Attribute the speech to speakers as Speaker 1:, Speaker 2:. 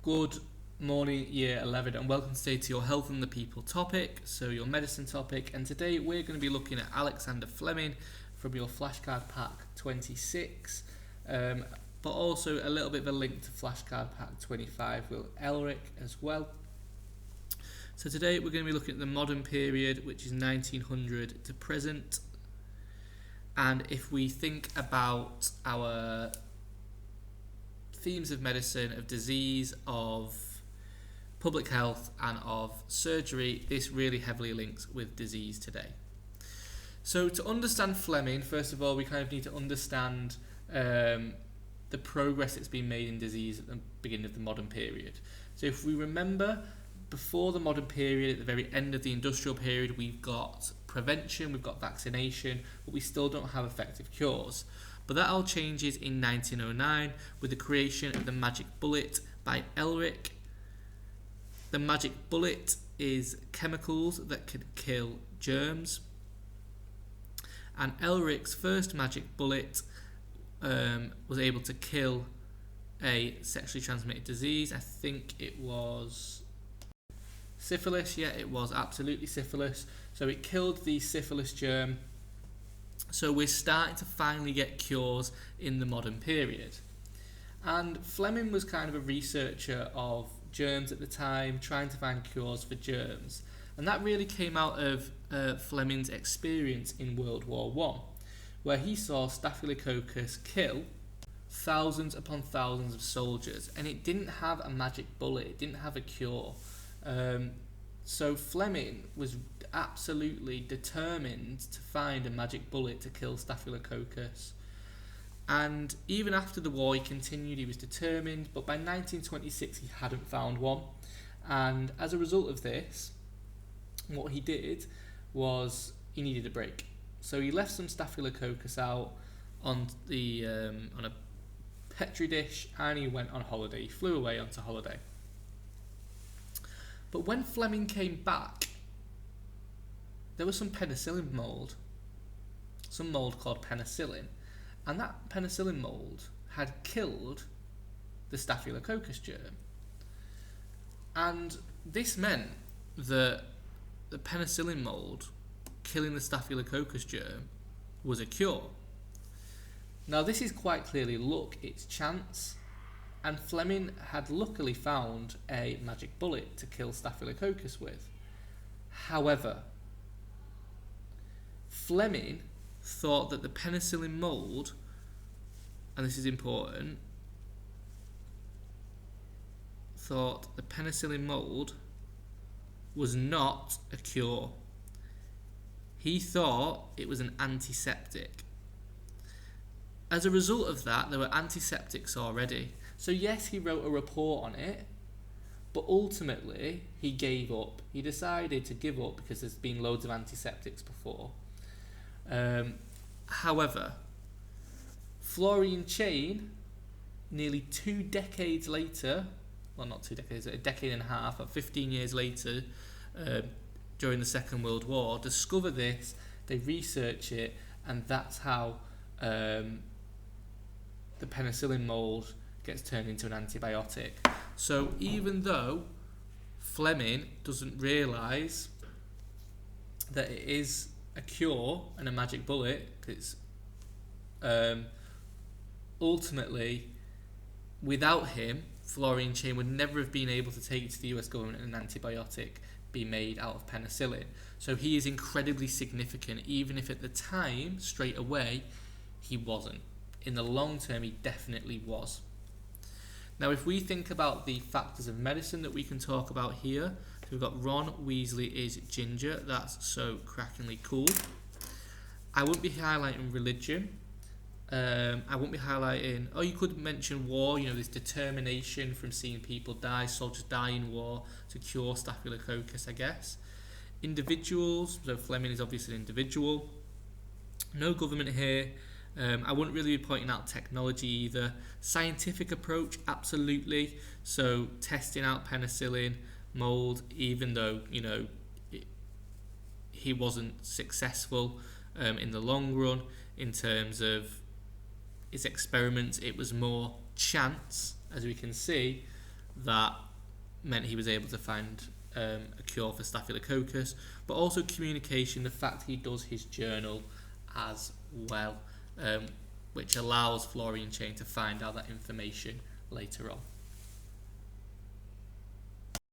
Speaker 1: Good morning, year 11, and welcome today to your health and the people topic, so your medicine topic. And today we're going to be looking at Alexander Fleming from your flashcard pack 26, but also a little bit of a link to flashcard pack 25 with Elric as well. So today we're going to be looking at the modern period, which is 1900 to present. And if we think about our themes of medicine, of disease, of public health and of surgery, this really heavily links with disease today. So to understand Fleming, first of all, we kind of need to understand the progress that's been made in disease at the beginning of the modern period. So if we remember, before the modern period, at the very end of the industrial period, we've got prevention, we've got vaccination, but we still don't have effective cures. But that all changes in 1909 with the creation of the magic bullet by Elric. The magic bullet is chemicals that can kill germs. And Elric's first magic bullet was able to kill a sexually transmitted disease. I think it was syphilis. Yeah, it was absolutely syphilis. So it killed the syphilis germ. So we're starting to finally get cures in the modern period. And Fleming was kind of a researcher of germs at the time, trying to find cures for germs. And that really came out of Fleming's experience in World War I, where he saw Staphylococcus kill thousands upon thousands of soldiers. And it didn't have a magic bullet, it didn't have a cure. So Fleming was absolutely determined to find a magic bullet to kill Staphylococcus. And even after the war, he continued, he was determined, but by 1926 he hadn't found one. And as a result of this, what he did was he needed a break. So he left some Staphylococcus out on a petri dish, and he went on holiday. He flew away onto holiday. But when Fleming came back, there was some penicillin mould, some mould called penicillin, and that penicillin mould had killed the Staphylococcus germ. And this meant that the penicillin mould killing the Staphylococcus germ was a cure. Now this is quite clearly luck, it's chance, and Fleming had luckily found a magic bullet to kill Staphylococcus with. However, Fleming thought that the penicillin mould, and this is important, thought the penicillin mould was not a cure. He thought it was an antiseptic. As a result of that, there were antiseptics already. So yes, he wrote a report on it, but ultimately he gave up. He decided to give up because there's been loads of antiseptics before. However, Florian Chain, nearly 2 decades later, well not 2 decades, a decade and a half, or 15 years later, during the Second World War, discover this, they research it, and that's how the penicillin mould gets turned into an antibiotic. So even though Fleming doesn't realise that it is a cure and a magic bullet, it's ultimately, without him, Florian Chain would never have been able to take it to the US government and an antibiotic be made out of penicillin. So he is incredibly significant, even if at the time, straight away, he wasn't. In the long term, he definitely was. Now, if we think about the factors of medicine that we can talk about here, so we've got Ron Weasley is ginger. That's so crackingly cool. I wouldn't be highlighting religion. I wouldn't be highlighting... Oh, you could mention war. You know, this determination from seeing people die, soldiers die in war to cure Staphylococcus, I guess. Individuals. So Fleming is obviously an individual. No government here. I wouldn't really be pointing out technology either. Scientific approach, absolutely. So testing out penicillin, mould, even though, you know, he wasn't successful in the long run in terms of his experiments. It was more chance, as we can see, that meant he was able to find a cure for Staphylococcus, but also communication, the fact he does his journal as well, which allows Florian Chain to find out that information later on.